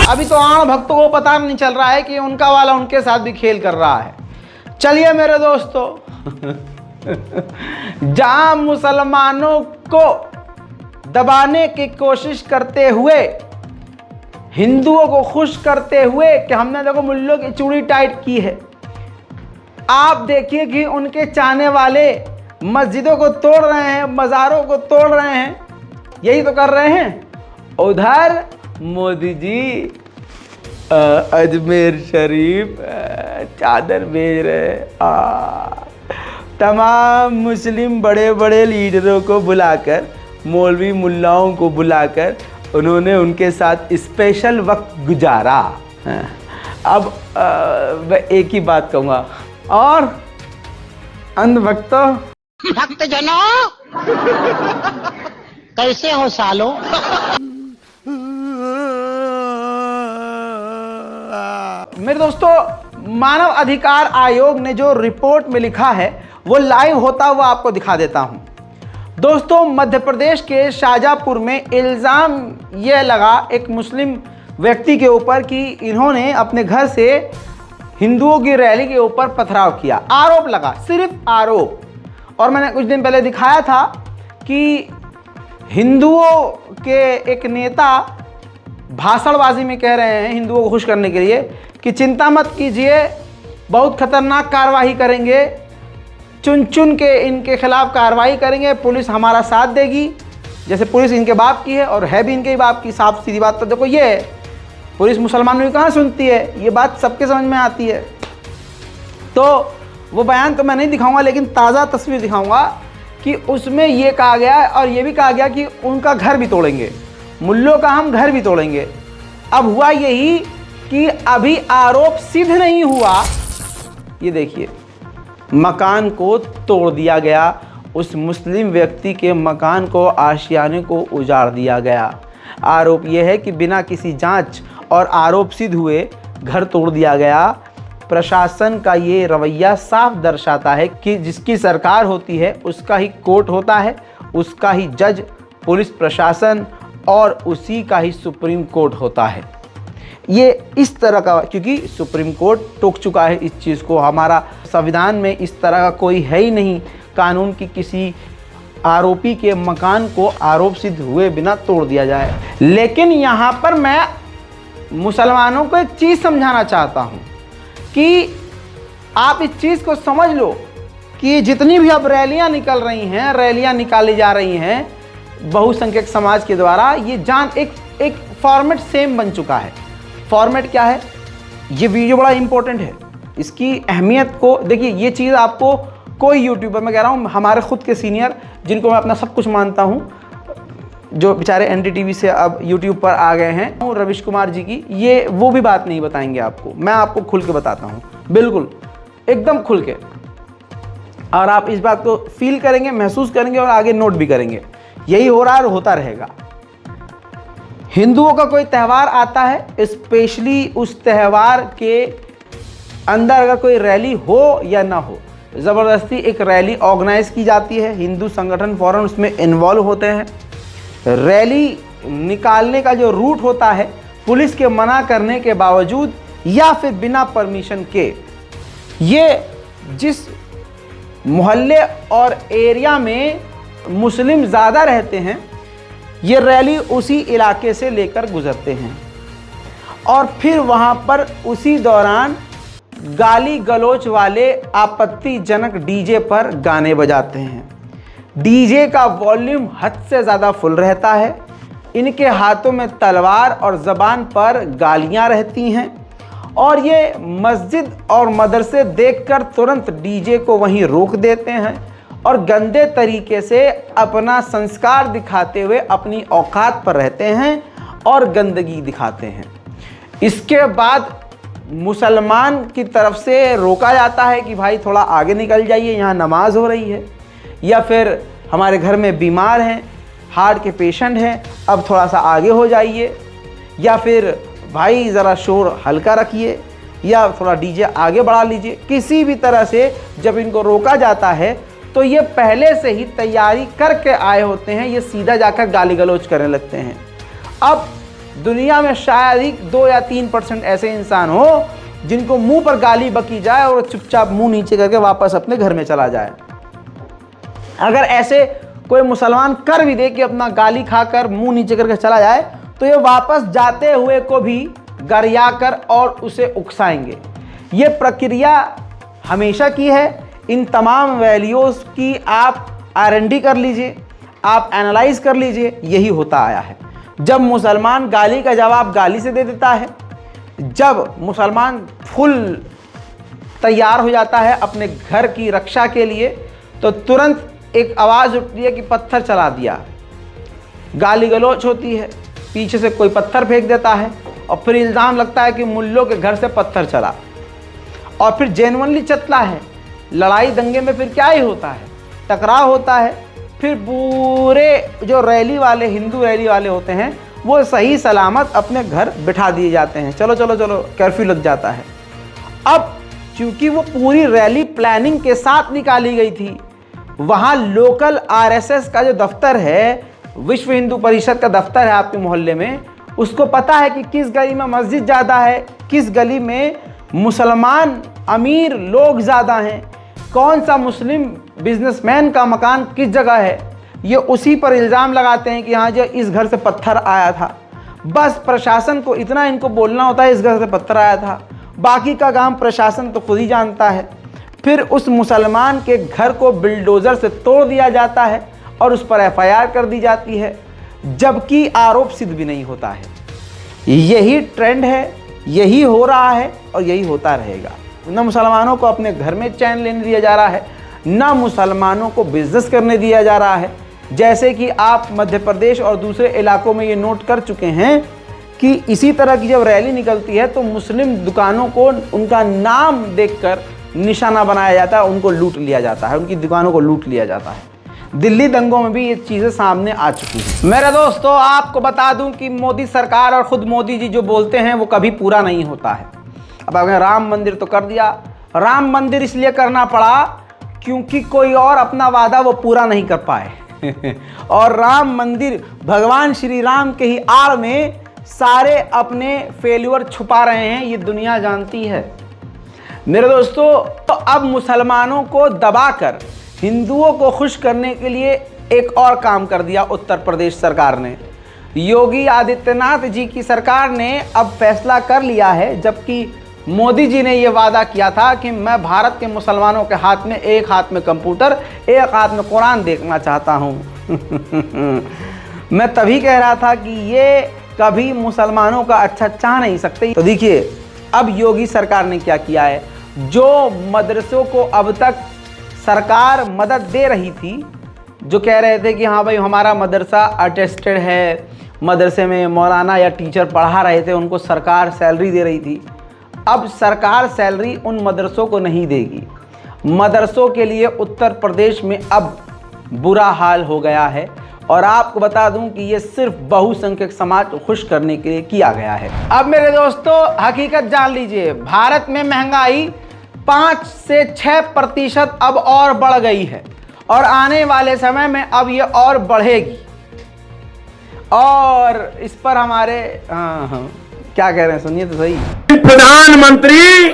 S1: अभी तो आम भक्तों को पता नहीं चल रहा है कि उनका वाला उनके साथ भी खेल कर रहा है। चलिए मेरे दोस्तों, जहां मुसलमानों को दबाने की कोशिश करते हुए, हिंदुओं को खुश करते हुए कि हमने देखो मुल्लों की चूड़ी टाइट की है, आप देखिए कि उनके चाहने वाले मस्जिदों को तोड़ रहे हैं, मज़ारों को तोड़ रहे हैं, यही तो कर रहे हैं। उधर मोदी जी अजमेर शरीफ चादर भेज रहे। तमाम मुस्लिम बड़े बड़े लीडरों को बुलाकर, मौलवी मुल्लाओं को बुलाकर उन्होंने उनके साथ स्पेशल वक्त गुजारा। अब मैं एक ही बात कहूँगा, और अंध भक्तों,
S7: भक्त जनों कैसे हो सालो।
S1: मेरे दोस्तों, मानव अधिकार आयोग ने जो रिपोर्ट में लिखा है वो लाइव होता हुआ आपको दिखा देता हूं। दोस्तों, मध्य प्रदेश के शाजापुर में इल्ज़ाम यह लगा एक मुस्लिम व्यक्ति के ऊपर कि इन्होंने अपने घर से हिंदुओं की रैली के ऊपर पथराव किया। आरोप लगा, सिर्फ आरोप। और मैंने कुछ दिन पहले दिखाया था कि हिंदुओं के एक नेता भाषणबाजी में कह रहे हैं हिंदुओं को खुश करने के लिए कि चिंता मत कीजिए, बहुत खतरनाक कार्रवाई करेंगे, चुन चुन के इनके खिलाफ कार्रवाई करेंगे, पुलिस हमारा साथ देगी। जैसे पुलिस इनके बाप की है और है भी इनके ही बाप की, साफ सीधी बात। तो देखो, ये है, पुलिस मुसलमानों की कहाँ सुनती है, ये बात सबके समझ में आती है। तो वो बयान तो मैं नहीं दिखाऊंगा, लेकिन ताज़ा तस्वीर दिखाऊंगा कि उसमें ये कहा गया और ये भी कहा गया कि उनका घर भी तोड़ेंगे, मुल्लों का हम घर भी तोड़ेंगे। अब हुआ यही कि अभी आरोप सिद्ध नहीं हुआ, ये देखिए मकान को तोड़ दिया गया, उस मुस्लिम व्यक्ति के मकान को, आशियाने को उजाड़ दिया गया। आरोप यह है कि बिना किसी जांच और आरोप सिद्ध हुए घर तोड़ दिया गया। प्रशासन का ये रवैया साफ दर्शाता है कि जिसकी सरकार होती है उसका ही कोर्ट होता है, उसका ही जज पुलिस प्रशासन और उसी का ही सुप्रीम कोर्ट होता है। ये इस तरह का, क्योंकि सुप्रीम कोर्ट टोक चुका है इस चीज़ को। हमारा संविधान में इस तरह का कोई है ही नहीं कानून की किसी आरोपी के मकान को आरोप सिद्ध हुए बिना तोड़ दिया जाए। लेकिन यहाँ पर मैं मुसलमानों को एक चीज़ समझाना चाहता हूँ कि आप इस चीज़ को समझ लो कि जितनी भी अब रैलियाँ निकल रही हैं, रैलियाँ निकाली जा रही हैं बहुसंख्यक समाज के द्वारा, ये जान एक फॉर्मेट सेम बन चुका है। फॉर्मेट क्या है? ये वीडियो बड़ा इंपॉर्टेंट है, इसकी अहमियत को देखिए। ये चीज़ आपको कोई यूट्यूबर, मैं कह रहा हूँ हमारे खुद के सीनियर जिनको मैं अपना सब कुछ मानता हूँ, जो बेचारे NDTV से अब यूट्यूब पर आ गए हैं, रविश कुमार जी की, ये वो भी बात नहीं बताएंगे आपको। मैं आपको खुल के बताता हूँ, बिल्कुल एकदम खुल के, और आप इस बात को फील करेंगे, महसूस करेंगे और आगे नोट भी करेंगे। यही हो रहा है और होता रहेगा। हिंदुओं का कोई त्यौहार आता है, स्पेशली उस त्यौहार के अंदर अगर कोई रैली हो या ना हो, ज़बरदस्ती एक रैली ऑर्गेनाइज की जाती है, हिंदू संगठन फौरन उसमें इन्वॉल्व होते हैं। रैली निकालने का जो रूट होता है, पुलिस के मना करने के बावजूद या फिर बिना परमिशन के, ये जिस मोहल्ले और एरिया में मुस्लिम ज़्यादा रहते हैं, ये रैली उसी इलाके से लेकर गुजरते हैं और फिर वहाँ पर उसी दौरान गाली गलौच वाले आपत्तिजनक डीजे पर गाने बजाते हैं। डीजे का वॉल्यूम हद से ज़्यादा फुल रहता है। इनके हाथों में तलवार और ज़बान पर गालियां रहती हैं और ये मस्जिद और मदरसे देखकर तुरंत डीजे को वहीं रोक देते हैं और गंदे तरीके से अपना संस्कार दिखाते हुए अपनी औकात पर रहते हैं और गंदगी दिखाते हैं। इसके बाद मुसलमान की तरफ से रोका जाता है कि भाई थोड़ा आगे निकल जाइए, यहाँ नमाज हो रही है, या फिर हमारे घर में बीमार हैं, हार्ट के पेशेंट हैं, अब थोड़ा सा आगे हो जाइए, या फिर भाई ज़रा शोर हल्का रखिए, या थोड़ा डीजे आगे बढ़ा लीजिए। किसी भी तरह से जब इनको रोका जाता है तो ये पहले से ही तैयारी करके आए होते हैं, ये सीधा जाकर गाली गलौज करने लगते हैं। अब दुनिया में शायद ही 2 या 3% ऐसे इंसान हो जिनको मुंह पर गाली बकी जाए और चुपचाप मुंह नीचे करके वापस अपने घर में चला जाए। अगर ऐसे कोई मुसलमान कर भी दे कि अपना गाली खाकर मुंह नीचे करके चला जाए, तो ये वापस जाते हुए को भी गरियाकर और उसे उकसाएंगे। ये प्रक्रिया हमेशा की है। इन तमाम वैल्यूज़ की आप R&D कर लीजिए, आप एनालाइज कर लीजिए, यही होता आया है। जब मुसलमान गाली का जवाब गाली से दे देता है, जब मुसलमान फुल तैयार हो जाता है अपने घर की रक्षा के लिए, तो तुरंत एक आवाज़ उठती है कि पत्थर चला दिया, गाली गलौच होती है, पीछे से कोई पत्थर फेंक देता है और फिर इल्ज़ाम लगता है कि मुल्लों के घर से पत्थर चला, और फिर जेन्युइनली चतला है। लड़ाई दंगे में फिर क्या ही होता है, टकराव होता है, फिर पूरे जो रैली वाले, हिंदू रैली वाले होते हैं, वो सही सलामत अपने घर बिठा दिए जाते हैं। चलो चलो चलो, कर्फ्यू लग जाता है। अब चूंकि वो पूरी रैली प्लानिंग के साथ निकाली गई थी, वहाँ लोकल RSS का जो दफ्तर है, विश्व हिंदू परिषद का दफ्तर है आपके मोहल्ले में, उसको पता है कि किस गली में मस्जिद ज़्यादा है, किस गली में मुसलमान अमीर लोग ज़्यादा हैं, कौन सा मुस्लिम बिजनेसमैन का मकान किस जगह है। ये उसी पर इल्ज़ाम लगाते हैं कि हाँ जो इस घर से पत्थर आया था। बस प्रशासन को इतना इनको बोलना होता है इस घर से पत्थर आया था, बाकी का काम प्रशासन तो खुद ही जानता है। फिर उस मुसलमान के घर को बिल्डोज़र से तोड़ दिया जाता है और उस पर FIR कर दी जाती है, जबकि आरोप सिद्ध भी नहीं होता है। यही ट्रेंड है, यही हो रहा है और यही होता रहेगा। न मुसलमानों को अपने घर में चैन लेने दिया जा रहा है, न मुसलमानों को बिजनेस करने दिया जा रहा है। जैसे कि आप मध्य प्रदेश और दूसरे इलाकों में ये नोट कर चुके हैं कि इसी तरह की जब रैली निकलती है तो मुस्लिम दुकानों को उनका नाम देखकर निशाना बनाया जाता है, उनको लूट लिया जाता है, उनकी दुकानों को लूट लिया जाता है। दिल्ली दंगों में भी ये चीज़ें सामने आ चुकी हैं। मेरे दोस्तों, आपको बता दूं कि मोदी सरकार और ख़ुद मोदी जी जो बोलते हैं वो कभी पूरा नहीं होता है। अब अगर राम मंदिर तो कर दिया, राम मंदिर इसलिए करना पड़ा क्योंकि कोई और अपना वादा वो पूरा नहीं कर पाए और राम मंदिर भगवान श्री राम के ही आड़ में सारे अपने फेल्यूर छुपा रहे हैं, ये दुनिया जानती है। मेरे दोस्तों, तो अब मुसलमानों को दबाकर हिंदुओं को खुश करने के लिए एक और काम कर दिया उत्तर प्रदेश सरकार ने। योगी आदित्यनाथ जी की सरकार ने अब फैसला कर लिया है, जबकि मोदी जी ने यह वादा किया था कि मैं भारत के मुसलमानों के हाथ में एक हाथ में कंप्यूटर, एक हाथ में कुरान देखना चाहता हूं। मैं तभी कह रहा था कि ये कभी मुसलमानों का अच्छा चाह नहीं सकते। तो देखिए अब योगी सरकार ने क्या किया है। जो मदरसों को अब तक सरकार मदद दे रही थी, जो कह रहे थे कि हाँ भाई हमारा मदरसा अटेस्टेड है, मदरसे में मौलाना या टीचर पढ़ा रहे थे, उनको सरकार सैलरी दे रही थी। अब सरकार सैलरी उन मदरसों को नहीं देगी। मदरसों के लिए उत्तर प्रदेश में अब बुरा हाल हो गया है। और आपको बता दूं कि ये सिर्फ बहुसंख्यक समाज को खुश करने के लिए किया गया है। अब मेरे दोस्तों हकीकत जान लीजिए, भारत में महंगाई 5 से 6% अब और बढ़ गई है और आने वाले समय में अब ये और बढ़ेगी। और इस पर हमारे क्या कह रहे हैं, सुनिए तो सही।
S6: प्रधानमंत्री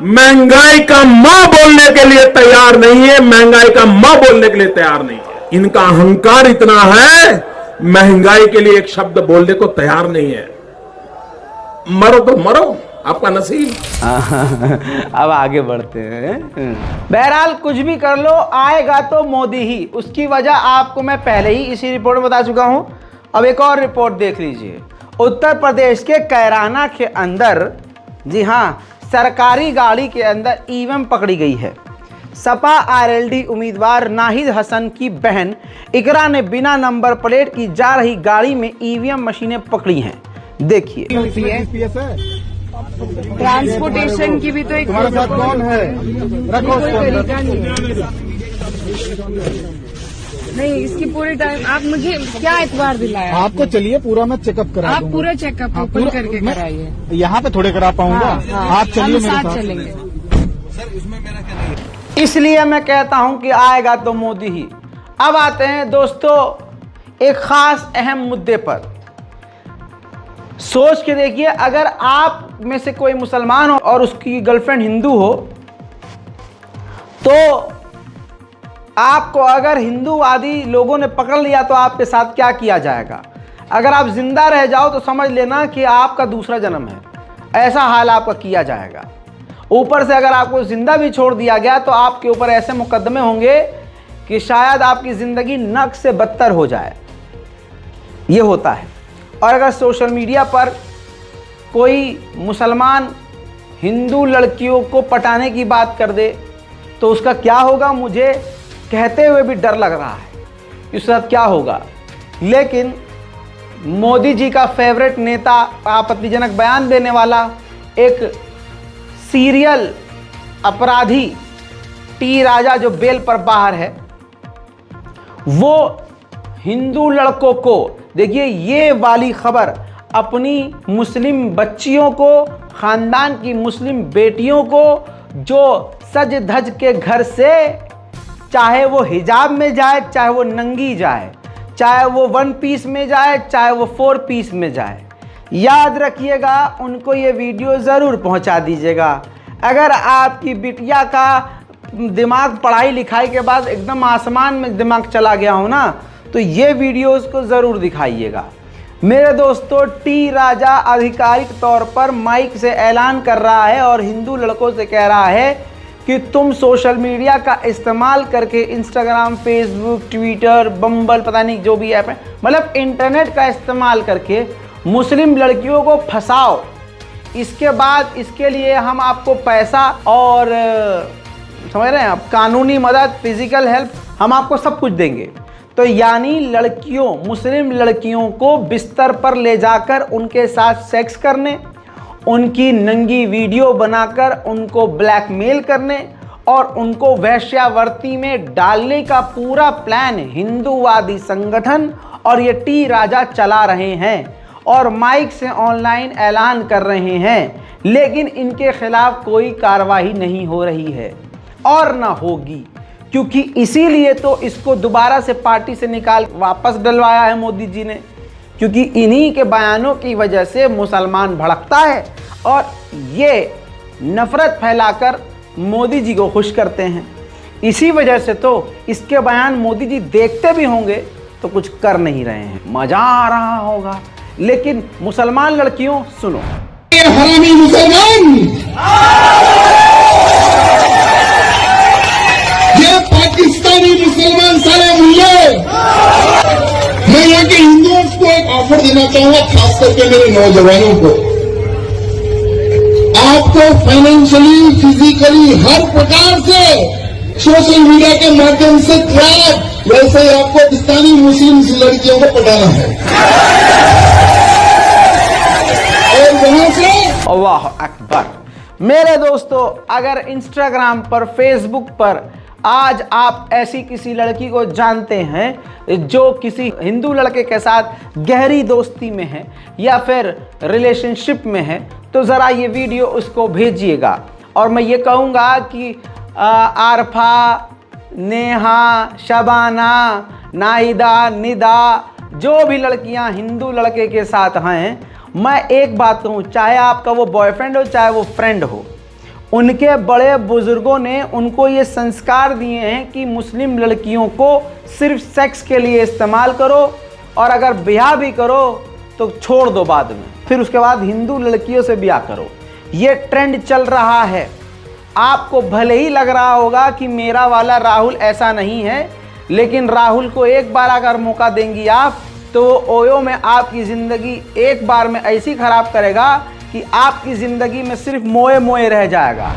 S6: महंगाई का मां बोलने के लिए तैयार नहीं है, महंगाई का मां बोलने के लिए तैयार नहीं है। इनका अहंकार इतना है, महंगाई के लिए एक शब्द बोलने को तैयार नहीं है। मरो तो मरो, आपका नसीब।
S1: अब आगे बढ़ते हैं। बहरहाल कुछ भी कर लो, आएगा तो मोदी ही। उसकी वजह आपको मैं पहले ही इसी रिपोर्ट में बता चुका हूं। अब एक और रिपोर्ट देख लीजिए। उत्तर प्रदेश के कैराना के अंदर, जी हाँ, सरकारी गाड़ी के अंदर ईवीएम पकड़ी गई है। सपा आरएलडी उम्मीदवार नाहिद हसन की बहन इकरा ने बिना नंबर प्लेट की जा रही गाड़ी में ईवीएम मशीनें पकड़ी हैं। देखिए।
S8: ट्रांसपोर्टेशन की भी तो एक
S9: तुम्हारे साथ कौन है? रखो
S8: नहीं, इसकी पूरी टाइम आप मुझे क्या एतबार दिलाया?
S9: आपको चलिए पूरा मैं चेकअप करा
S8: आप पूरा चेकअप ओपन करके कराइए।
S9: यहाँ पे थोड़े करा पाऊंगा। आप चलिए मेरे साथ
S8: चलेंगे।
S1: इसलिए मैं कहता हूं कि आएगा तो मोदी ही। अब आते हैं दोस्तों एक खास अहम मुद्दे पर। सोच के देखिए, अगर आप में से कोई मुसलमान हो और उसकी गर्लफ्रेंड हिंदू हो, तो आपको अगर हिंदूवादी लोगों ने पकड़ लिया तो आपके साथ क्या किया जाएगा? अगर आप जिंदा रह जाओ तो समझ लेना कि आपका दूसरा जन्म है, ऐसा हाल आपका किया जाएगा। ऊपर से अगर आपको जिंदा भी छोड़ दिया गया तो आपके ऊपर ऐसे मुकदमे होंगे कि शायद आपकी ज़िंदगी नर्क से बदतर हो जाए। ये होता है। और अगर सोशल मीडिया पर कोई मुसलमान हिंदू लड़कियों को पटाने की बात कर दे तो उसका क्या होगा, मुझे कहते हुए भी डर लग रहा है इसके साथ क्या होगा। लेकिन मोदी जी का फेवरेट नेता, आपत्तिजनक बयान देने वाला एक सीरियल अपराधी टी राजा जो बेल पर बाहर है, वो हिंदू लड़कों को, देखिए ये वाली खबर, अपनी मुस्लिम बच्चियों को, खानदान की मुस्लिम बेटियों को जो सज धज के घर से, चाहे वो हिजाब में जाए, चाहे वो नंगी जाए, चाहे वो 1 पीस में जाए, चाहे वो 4 पीस में जाए, याद रखिएगा उनको ये वीडियो ज़रूर पहुंचा दीजिएगा। अगर आपकी बिटिया का दिमाग पढ़ाई लिखाई के बाद एकदम आसमान में दिमाग चला गया हो ना, तो ये वीडियोस को ज़रूर दिखाइएगा। मेरे दोस्तों, टी राजा आधिकारिक तौर पर माइक से ऐलान कर रहा है और हिंदू लड़कों से कह रहा है कि तुम सोशल मीडिया का इस्तेमाल करके, इंस्टाग्राम, फेसबुक, ट्विटर, बम्बल, पता नहीं जो भी ऐप है, मतलब इंटरनेट का इस्तेमाल करके मुस्लिम लड़कियों को फंसाओ। इसके बाद इसके लिए हम आपको पैसा और समझ रहे हैं आप, कानूनी मदद, फिजिकल हेल्प, हम आपको सब कुछ देंगे। तो यानी लड़कियों, मुस्लिम लड़कियों को बिस्तर पर ले जाकर उनके साथ सेक्स करने, उनकी नंगी वीडियो बनाकर उनको ब्लैकमेल करने और उनको वैश्यावृत्ति में डालने का पूरा प्लान हिंदूवादी संगठन और ये टी राजा चला रहे हैं और माइक से ऑनलाइन ऐलान कर रहे हैं। लेकिन इनके खिलाफ कोई कार्रवाई नहीं हो रही है और ना होगी, क्योंकि इसीलिए तो इसको दोबारा से पार्टी से निकाल वापस डलवाया है मोदी जी ने, क्योंकि इन्हीं के बयानों की वजह से मुसलमान भड़कता है और ये नफरत फैलाकर मोदी जी को खुश करते हैं। इसी वजह से तो इसके बयान मोदी जी देखते भी होंगे तो कुछ कर नहीं रहे हैं, मजा आ रहा होगा। लेकिन मुसलमान लड़कियों सुनो,
S10: हरामी मुसलमान, ये पाकिस्तानी मुसलमान सारे मुल्ले। मैं यहाँ के हिंदुओं को एक ऑफर देना चाहूंगा, खास करके मेरे नौजवानों को। आपको फाइनेंशियली, फिजिकली, हर प्रकार से सोशल मीडिया के माध्यम से ट्रैप, वैसे ही आपको पाकिस्तानी मुस्लिम लड़कियों को पटाना है और वहां से
S1: अल्लाह अकबर। मेरे दोस्तों, अगर इंस्टाग्राम पर, फेसबुक पर आज आप ऐसी किसी लड़की को जानते हैं जो किसी हिंदू लड़के के साथ गहरी दोस्ती में है या फिर रिलेशनशिप में है, तो ज़रा ये वीडियो उसको भेजिएगा। और मैं ये कहूँगा कि आरफा, नेहा, शबाना, नाहिदा, निदा, जो भी लड़कियां हिंदू लड़के के साथ हैं, मैं एक बात कहूँ, चाहे आपका वो बॉयफ्रेंड हो चाहे वो फ्रेंड हो, उनके बड़े बुजुर्गों ने उनको ये संस्कार दिए हैं कि मुस्लिम लड़कियों को सिर्फ सेक्स के लिए इस्तेमाल करो और अगर ब्याह भी करो तो छोड़ दो बाद में, फिर उसके बाद हिंदू लड़कियों से ब्याह करो। ये ट्रेंड चल रहा है। आपको भले ही लग रहा होगा कि मेरा वाला राहुल ऐसा नहीं है, लेकिन राहुल को एक बार अगर मौका देंगी आप, तो ओयो में आपकी ज़िंदगी एक बार में ऐसी ख़राब करेगा कि आपकी ज़िंदगी में सिर्फ मोए मोए रह जाएगा।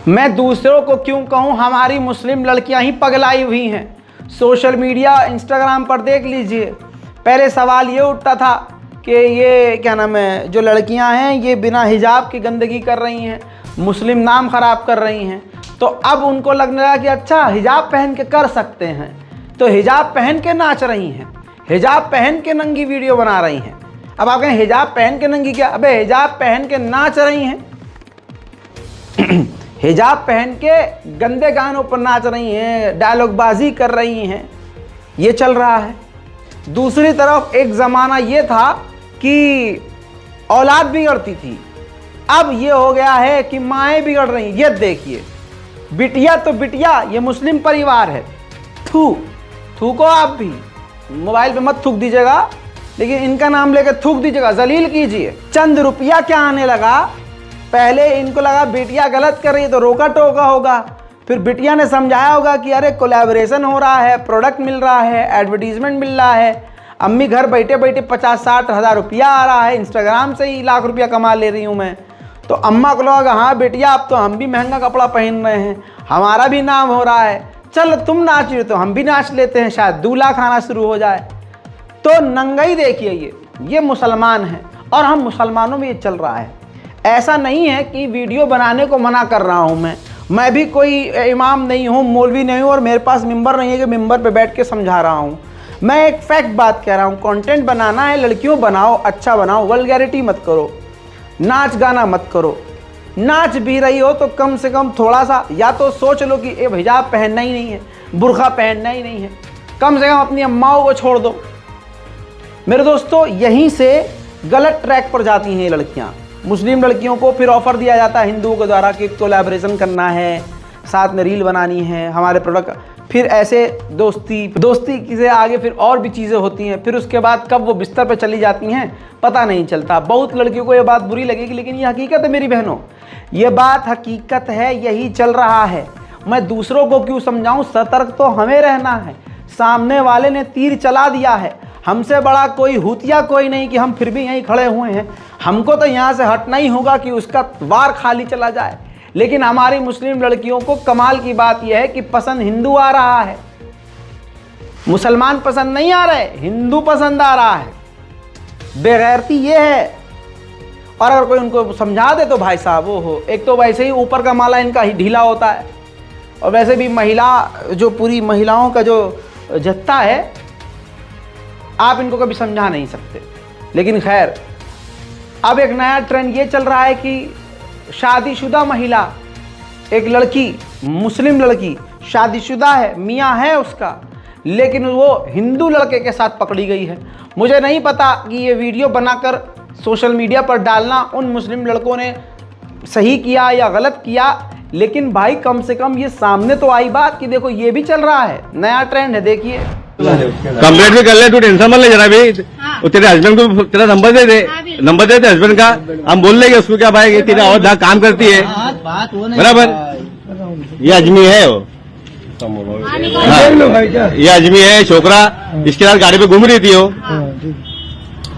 S1: मैं दूसरों को क्यों कहूँ, हमारी मुस्लिम लड़कियां ही पगलाई हुई हैं। सोशल मीडिया, इंस्टाग्राम पर देख लीजिए, पहले सवाल ये उठता था कि ये क्या नाम है, जो लड़कियां हैं ये बिना हिजाब की गंदगी कर रही हैं, मुस्लिम नाम ख़राब कर रही हैं। तो अब उनको लगने लगा कि अच्छा हिजाब पहन के कर सकते हैं, तो हिजाब पहन के नाच रही हैं, हिजाब पहन के नंगी वीडियो बना रही हैं। अब आप कहें हिजाब पहन के नंगी क्या? अबे हिजाब पहन के नाच रही हैं हिजाब पहन के गंदे गानों पर नाच रही हैं, डायलॉगबाजी कर रही हैं, ये चल रहा है। दूसरी तरफ एक ज़माना ये था कि औलाद बिगड़ती थी, अब ये हो गया है कि माएँ बिगड़ रही हैं। ये देखिए, बिटिया तो बिटिया, ये मुस्लिम परिवार है, थूको आप भी, मोबाइल पे मत थूक दीजिएगा, लेकिन इनका नाम लेकर थूक दीजिएगा, जलील कीजिए। चंद रुपया क्या आने लगा, पहले इनको लगा बिटिया गलत कर रही है तो रोका टोका होगा, फिर बिटिया ने समझाया होगा कि अरे कोलैबोरेशन हो रहा है, प्रोडक्ट मिल रहा है, एडवर्टीजमेंट मिल रहा है, अम्मी घर बैठे बैठे 50-60 हज़ार रुपया आ रहा है, इंस्टाग्राम से ही लाख रुपया कमा ले रही हूँ मैं। तो अम्मा को लगा हाँ बेटिया अब तो हम भी महंगा कपड़ा पहन रहे हैं, हमारा भी नाम हो रहा है, चल तुम नाच रहे हो तो हम भी नाच लेते हैं, शायद 2 लाख आना शुरू हो जाए। तो नंगाई देखिए, ये मुसलमान हैं और हम मुसलमानों में ये चल रहा है। ऐसा नहीं है कि वीडियो बनाने को मना कर रहा हूँ मैं भी कोई इमाम नहीं हूँ, मौलवी नहीं हूँ, और मेरे पास मिंबर नहीं है कि मिंबर पे बैठ के समझा रहा हूँ। मैं एक फैक्ट बात कह रहा हूँ, कंटेंट बनाना है, लड़कियों बनाओ, अच्छा बनाओ, वल्गैरिटी मत करो, नाच गाना मत करो। नाच भी रही हो तो कम से कम थोड़ा सा या तो सोच लो कि ये हिजाब पहनना ही नहीं है, बुर्खा पहनना ही नहीं है, कम से कम अपनी अम्माओं को छोड़ दो। मेरे दोस्तों, यहीं से गलत ट्रैक पर जाती हैं ये लड़कियां। मुस्लिम लड़कियों को फिर ऑफ़र दिया जाता है हिंदुओं के द्वारा कि कोलैबोरेशन करना है, साथ में रील बनानी है, हमारे प्रोडक्ट, फिर ऐसे दोस्ती से आगे फिर और भी चीज़ें होती हैं। फिर उसके बाद कब वो बिस्तर पर चली जाती हैं पता नहीं चलता। बहुत लड़कियों को ये बात बुरी लगेगी, लेकिन ये हकीकत है मेरी बहनों, ये बात हकीकत है, यही चल रहा है। मैं दूसरों को क्यों समझाऊं, सतर्क तो हमें रहना है। सामने वाले ने तीर चला दिया है, हमसे बड़ा कोई हुतिया कोई नहीं कि हम फिर भी यहीं खड़े हुए हैं। हमको तो यहाँ से हटना ही होगा कि उसका वार खाली चला जाए। लेकिन हमारी मुस्लिम लड़कियों को कमाल की बात यह है कि पसंद हिंदू आ रहा है, मुसलमान पसंद नहीं आ रहे, हिंदू पसंद आ रहा है। बेगैरती ये है। और अगर कोई उनको समझा दे तो भाई साहब वो हो, एक तो वैसे ही ऊपर का माला इनका ही ढीला होता है, और वैसे भी महिला जो पूरी महिलाओं का जो जत्था है, आप इनको कभी समझा नहीं सकते। लेकिन खैर, अब एक नया ट्रेंड ये चल रहा है कि शादीशुदा महिला, एक लड़की, मुस्लिम लड़की शादीशुदा है, मियाँ है उसका, लेकिन वो हिंदू लड़के के साथ पकड़ी गई है। मुझे नहीं पता कि ये वीडियो बनाकर सोशल मीडिया पर डालना उन मुस्लिम लड़कों ने सही किया या गलत किया, लेकिन भाई कम से कम ये सामने तो आई बात कि देखो ये भी चल रहा है, नया ट्रेंड है। देखिए,
S11: कंप्लेंट भी कर ले, तू टेंशन मत ले जरा भी। हाँ। तेरे हस्बैंड को तेरा नंबर दे दे, नंबर दे दे हस्बैंड का, हम बोल लेंगे उसको क्या भाई तेरा और जहाँ काम करती है बराबर। ये अजमी है वो, ये अजमी है छोकरा, इसके साथ गाड़ी पे घूम रही थी वो।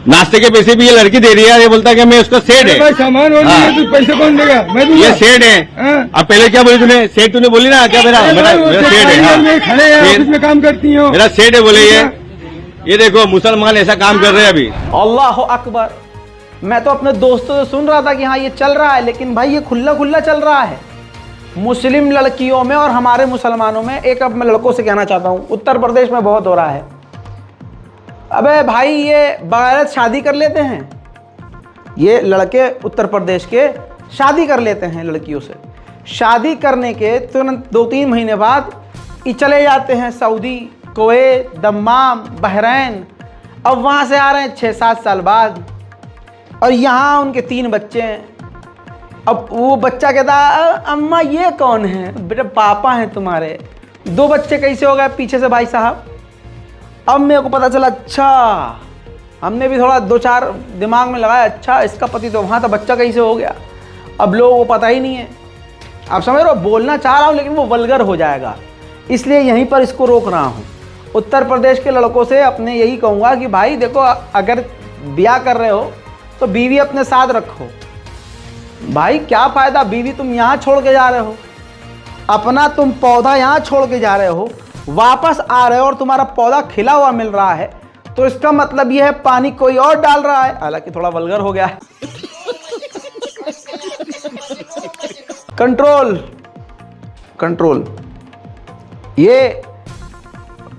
S11: नाश्ते के पैसे भी ये लड़की दे रही है, ये बोलता है कि मैं उसका सेठ है।
S4: सामान और नहीं, पैसे कौन देगा? मैं
S11: ये सेठ है। अब पहले क्या बोली तूने? सेठ तूने बोली ना, क्या मेरा सेठ है,
S4: खड़े हैं, ऑफिस में काम करती हूँ,
S11: मेरा सेठ है बोले ये देखो मुसलमान ऐसा काम कर रहे हैं अभी।
S1: अल्लाह अकबर। मैं तो अपने दोस्तों से सुन रहा था कि हाँ ये चल रहा है, लेकिन भाई ये खुला खुला चल रहा है मुस्लिम लड़कियों में और हमारे मुसलमानों में। एक अब मैं लड़कों से कहना चाहता हूँ, उत्तर प्रदेश में बहुत हो रहा है। अबे भाई ये बगैर शादी कर लेते हैं, ये लड़के उत्तर प्रदेश के शादी कर लेते हैं लड़कियों से। शादी करने के तुरंत 2-3 महीने बाद ये चले जाते हैं सऊदी, कुवैत, दम्माम, बहरैन। अब वहाँ से आ रहे हैं 6-7 साल बाद और यहाँ उनके 3 बच्चे हैं। अब वो बच्चा कहता अम्मा ये कौन है? बेटा पापा हैं तुम्हारे। 2 बच्चे कैसे हो गए पीछे से भाई साहब? अब मेरे को पता चला, अच्छा हमने भी थोड़ा 2-4 दिमाग में लगाया, अच्छा इसका पति तो वहाँ था, बच्चा कैसे हो गया? अब लोगों को पता ही नहीं है। आप समझ रहे हो, बोलना चाह रहा हूँ लेकिन वो वल्गर हो जाएगा, इसलिए यहीं पर इसको रोक रहा हूँ। उत्तर प्रदेश के लड़कों से अपने यही कहूँगा कि भाई देखो, अगर ब्याह कर रहे हो तो बीवी अपने साथ रखो। भाई क्या फ़ायदा, बीवी तुम यहाँ छोड़ के जा रहे हो, अपना तुम पौधा यहाँ छोड़ के जा रहे हो, वापस आ रहे हो और तुम्हारा पौधा खिला हुआ मिल रहा है, तो इसका मतलब यह है पानी कोई और डाल रहा है। हालांकि थोड़ा वल्गर हो गया है। कंट्रोल कंट्रोल, ये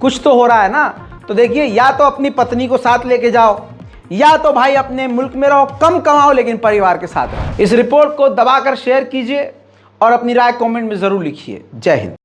S1: कुछ तो हो रहा है ना। तो देखिए, या तो अपनी पत्नी को साथ लेके जाओ, या तो भाई अपने मुल्क में रहो, कम कमाओ लेकिन परिवार के साथ रहो। इस रिपोर्ट को दबाकर शेयर कीजिए और अपनी राय कमेंट में ज़रूर लिखिए। जय हिंद।